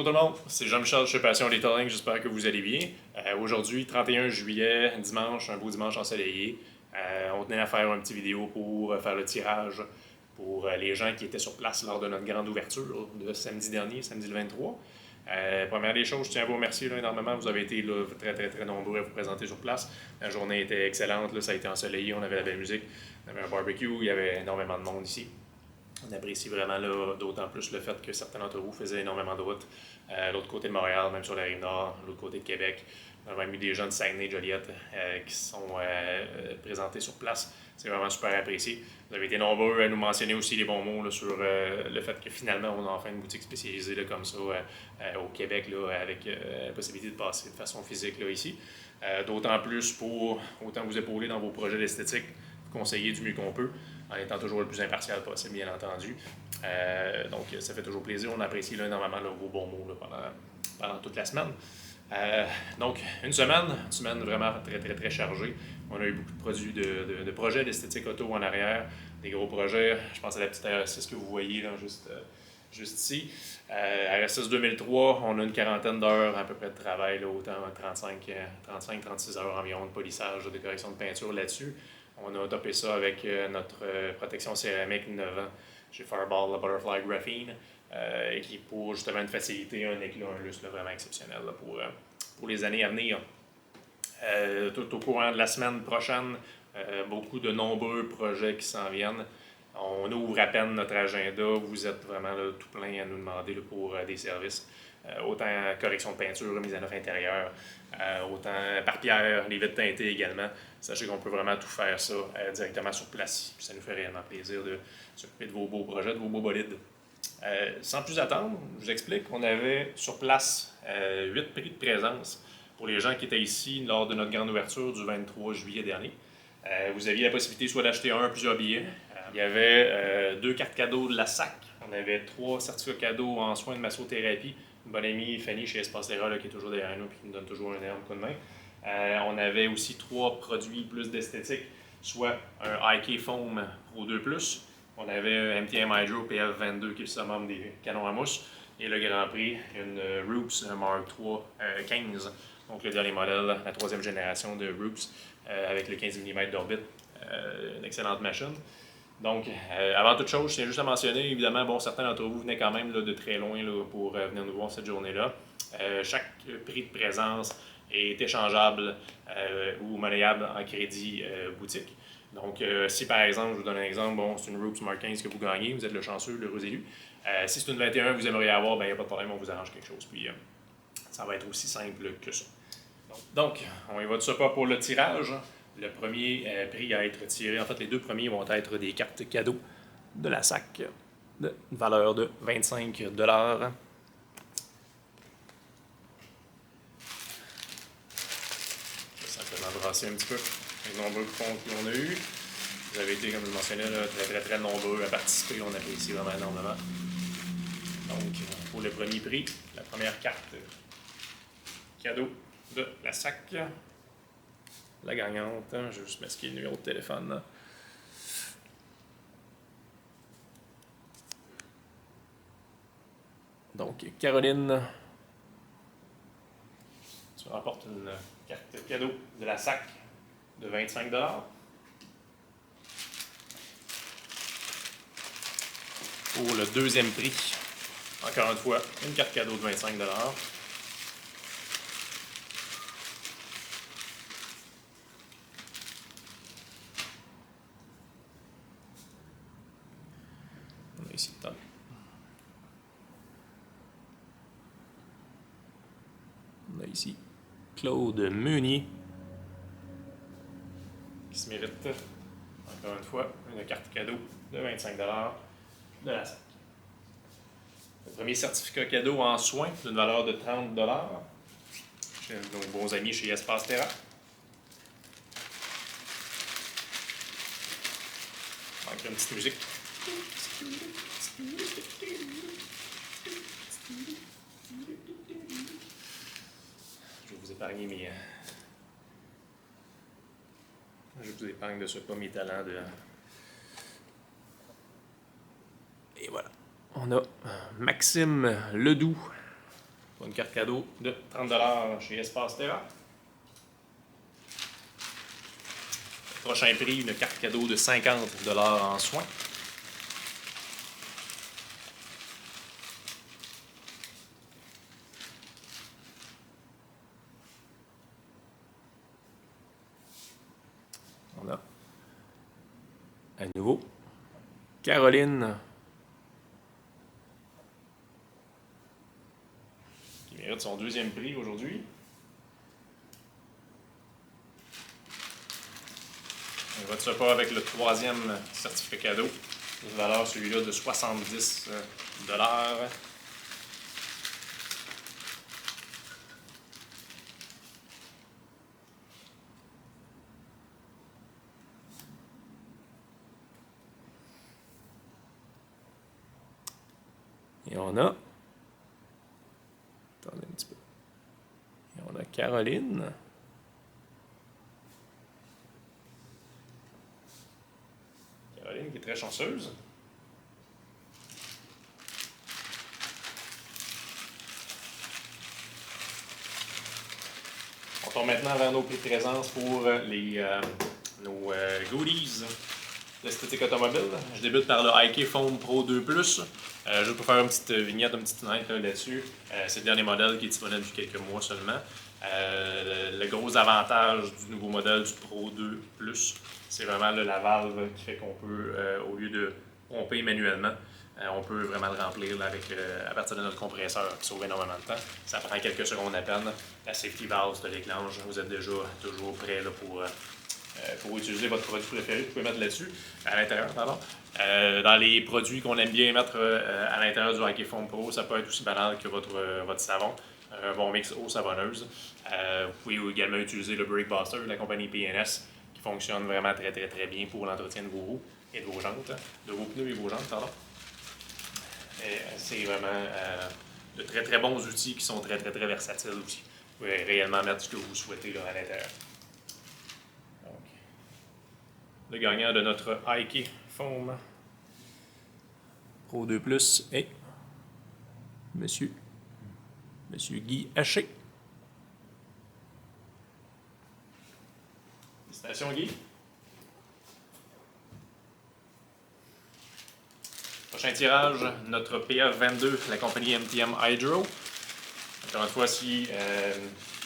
Bonjour tout le monde, c'est Jean-Michel chez Passion Detailing, j'espère que vous allez bien. Aujourd'hui, 31 juillet, dimanche, un beau dimanche ensoleillé. On tenait à faire une petite vidéo pour faire le tirage pour les gens qui étaient sur place lors de notre grande ouverture de samedi dernier, samedi le 23. Première des choses, je tiens à vous remercier énormément. Vous avez été très nombreux à vous présenter sur place. La journée était excellente, ça a été ensoleillé, on avait la belle musique, on avait un barbecue, il y avait énormément de monde ici. On apprécie vraiment d'autant plus le fait que certains d'entre vous faisaient énormément de routes. L'autre côté de Montréal, même sur la Rive-Nord, l'autre côté de Québec. On a même eu des gens de Saguenay, Joliette qui sont présentés sur place. C'est vraiment super apprécié. Vous avez été nombreux à nous mentionner aussi les bons mots sur le fait que finalement on a enfin une boutique spécialisée comme ça au Québec avec la possibilité de passer de façon physique ici. D'autant plus pour autant vous épauler dans vos projets d'esthétique, vous conseiller du mieux qu'on peut, en étant toujours le plus impartial possible, bien entendu. Donc, ça fait toujours plaisir. On apprécie énormément vos bons mots pendant toute la semaine. Donc, une semaine vraiment très chargée. On a eu beaucoup de produits, de projets d'esthétique auto en arrière, des gros projets. Je pense à la petite RS6 que vous voyez là, juste ici. RS6 2003, on a une quarantaine d'heures à peu près de travail, là, autant 35-36 heures environ de polissage, de correction de peinture là-dessus. On a topé ça avec notre protection céramique 9 ans chez Fireball, la Butterfly Graphene, qui pour justement faciliter un éclat, un lustre vraiment exceptionnel pour les années à venir. Tout au courant de la semaine prochaine, beaucoup de nombreux projets qui s'en viennent. On ouvre à peine notre agenda. Vous êtes vraiment tout plein à nous demander pour des services. Autant correction de peinture, mise à neuf intérieure, autant par pierre, les vitres teintées également. Sachez qu'on peut vraiment tout faire ça directement sur place. Puis ça nous fait réellement plaisir de s'occuper de vos beaux projets, de vos beaux bolides. Sans plus attendre, je vous explique qu'on avait sur place 8 prix de présence pour les gens qui étaient ici lors de notre grande ouverture du 23 juillet dernier. Vous aviez la possibilité soit d'acheter un ou plusieurs billets. Il y avait 2 cartes cadeaux de la SAC. On avait 3 certificats cadeaux en soins de massothérapie. Une bonne amie, Fanny, chez Espace Terra, qui est toujours derrière nous et qui nous donne toujours un énorme coup de main. On avait aussi 3 produits plus d'esthétique, soit un IK Foam Pro 2+, on avait un MTM Hydro PF22 qui est le summum des canons à mousse, et le Grand Prix, une Roops Mark III 15, donc le dernier modèle, la 3e génération de Roops avec le 15 mm d'orbite, une excellente machine. Donc, avant toute chose, je tiens juste à mentionner, évidemment, certains d'entre vous venaient quand même de très loin pour venir nous voir cette journée-là. Chaque prix de présence est échangeable ou monnayable en crédit boutique. Donc, si par exemple, je vous donne un exemple, c'est une Roops Mark 15 que vous gagnez, vous êtes le chanceux, l'heureux élu. Si c'est une 21 que vous aimeriez avoir, il n'y a pas de problème, on vous arrange quelque chose. Puis, ça va être aussi simple que ça. Donc, on y va de ce pas pour le tirage. Le premier prix à être tiré, en fait, les 2 premiers vont être des cartes cadeaux de la SAC de valeur de 25 $. Je vais simplement brasser un petit peu les nombreux coupons qu'on a eu. Vous avez été, comme je le mentionnais, très nombreux à participer. On apprécie vraiment énormément. Donc, pour le premier prix, la première carte cadeau de la SAC. La gagnante, je vais juste masquer le numéro de téléphone. Là. Donc, Caroline, tu remportes une carte cadeau de la SAC de 25 $. Pour le deuxième prix, encore une fois, une carte cadeau de 25 $. On a ici le temps. On a ici Claude Meunier qui se mérite, encore une fois, une carte cadeau de 25 $ de la SAC. Le premier certificat cadeau en soins d'une valeur de 30 $. Chez nos bons amis chez Espace Terra. Avec une petite musique. Je vais vous épargner Je vous épargne de ce pas mes talents de. Et voilà. On a Maxime Ledoux Pour une carte cadeau de 30 chez Espace Terra. Prochain prix, une carte cadeau de 50 en soins. On a à nouveau Caroline qui mérite son deuxième prix aujourd'hui. On va de ce pas avec le troisième certificat cadeau. Une valeur celui-là de 70 $. Et on a... Attendez un petit peu. Et on a Caroline. Caroline qui est très chanceuse. On tombe maintenant vers nos prix de présence pour nos goodies. L'esthétique automobile. Je débute par le IK Foam Pro 2 Plus. Juste pour faire une petite vignette, une petite fenêtre là-dessus. C'est le dernier modèle qui est disponible depuis quelques mois seulement. Le gros avantage du nouveau modèle du Pro 2 Plus, c'est vraiment la valve qui fait qu'on peut, au lieu de pomper manuellement, on peut vraiment le remplir là, à partir de notre compresseur qui sauve énormément de temps. Ça prend quelques secondes à peine. La safety valve se déclenche. Vous êtes déjà toujours prêt là, pour utiliser votre produit préféré. Vous pouvez mettre là-dessus, à l'intérieur, pardon. Dans les produits qu'on aime bien mettre à l'intérieur du IK Foam Pro, ça peut être aussi banal que votre savon. Un bon mix eau savonneuse. Vous pouvez également utiliser le Brake Buster de la compagnie PNS qui fonctionne vraiment très très très bien pour l'entretien de vos roues et de vos jantes, de vos pneus et vos jantes, pardon. C'est vraiment de très très bons outils qui sont très très très versatiles aussi. Vous pouvez réellement mettre ce que vous souhaitez là, à l'intérieur. Donc, le gagnant de notre IK Foam Pro 2 Plus est Monsieur Guy Haché. Félicitations Guy. Prochain tirage, notre PF22, la compagnie MTM Hydro. Encore une fois, si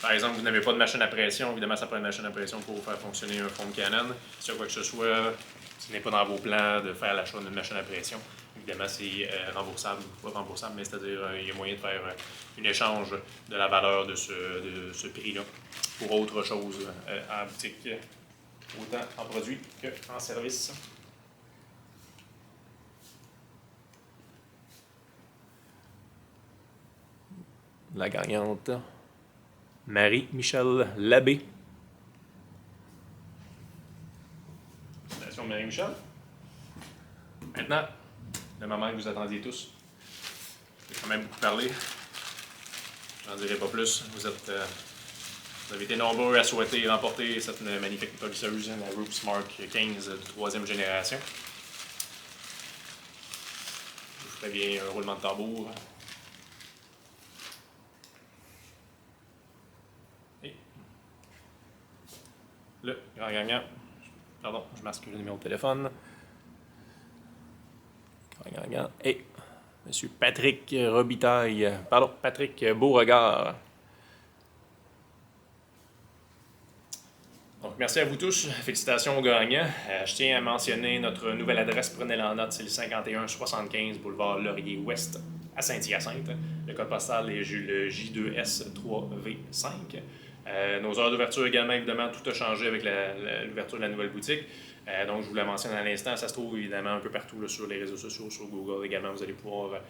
par exemple vous n'avez pas de machine à pression, évidemment ça prend une machine à pression pour faire fonctionner un foam cannon. Si quoi que ce soit, ce n'est pas dans vos plans de faire l'achat d'une machine à pression. Évidemment, c'est remboursable, pas remboursable, mais c'est-à-dire il y a moyen de faire un échange de la valeur de ce prix-là pour autre chose en boutique, autant en produit qu'en service. La gagnante, Marie-Michel Labbé. Félicitations Marie-Michel. Maintenant, le moment que vous attendiez tous. J'ai quand même beaucoup parlé. J'en dirai pas plus. Vous avez été nombreux à souhaiter remporter cette magnifique polisseuse, la Roops Mark 15 de 3e génération. Je vous ferai bien un roulement de tambour. Et le grand gagnant. Pardon, je masque le numéro de téléphone. Grand gagnant et M. Patrick Robitaille. Pardon, Patrick Beauregard. Donc, merci à vous tous. Félicitations aux gagnants. Je tiens à mentionner notre nouvelle adresse. Prenez-la en note, c'est le 5175 boulevard Laurier-Ouest à Saint-Hyacinthe. Le code postal est le J2S3V5. Nos heures d'ouverture également, évidemment, tout a changé avec l'ouverture de la nouvelle boutique. Donc, je vous la mentionne à l'instant. Ça se trouve évidemment un peu partout là, sur les réseaux sociaux, sur Google également. Vous allez pouvoir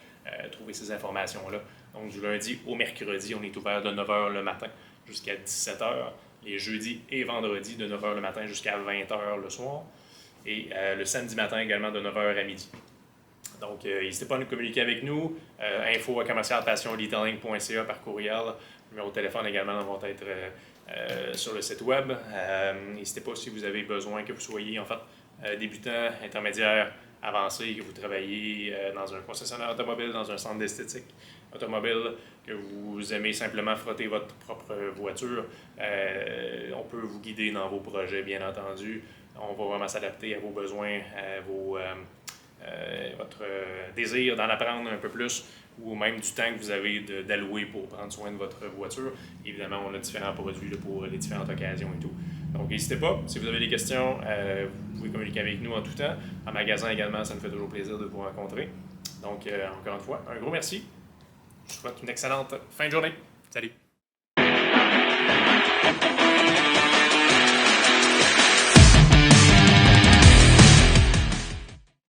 trouver ces informations-là. Donc, du lundi au mercredi, on est ouvert de 9h le matin jusqu'à 17h. Les jeudis et vendredis de 9h le matin jusqu'à 20h le soir. Et le samedi matin également de 9h à midi. Donc, n'hésitez pas à nous communiquer avec nous. info@commercialpassionretailing.ca par courriel. Numéro de téléphone également vont être sur le site web. N'hésitez pas si vous avez besoin, que vous soyez en fait débutant, intermédiaire, avancé, que vous travaillez dans un concessionnaire automobile, dans un centre d'esthétique. automobile, que vous aimez simplement frotter votre propre voiture, on peut vous guider dans vos projets, bien entendu. On va vraiment s'adapter à vos besoins, à votre désir d'en apprendre un peu plus, ou même du temps que vous avez d'allouer pour prendre soin de votre voiture. Évidemment, on a différents produits là, pour les différentes occasions et tout. Donc, n'hésitez pas, si vous avez des questions, vous pouvez communiquer avec nous en tout temps. En magasin également, ça nous fait toujours plaisir de vous rencontrer. Donc, encore une fois, un gros merci. Je vous souhaite une excellente fin de journée. Salut!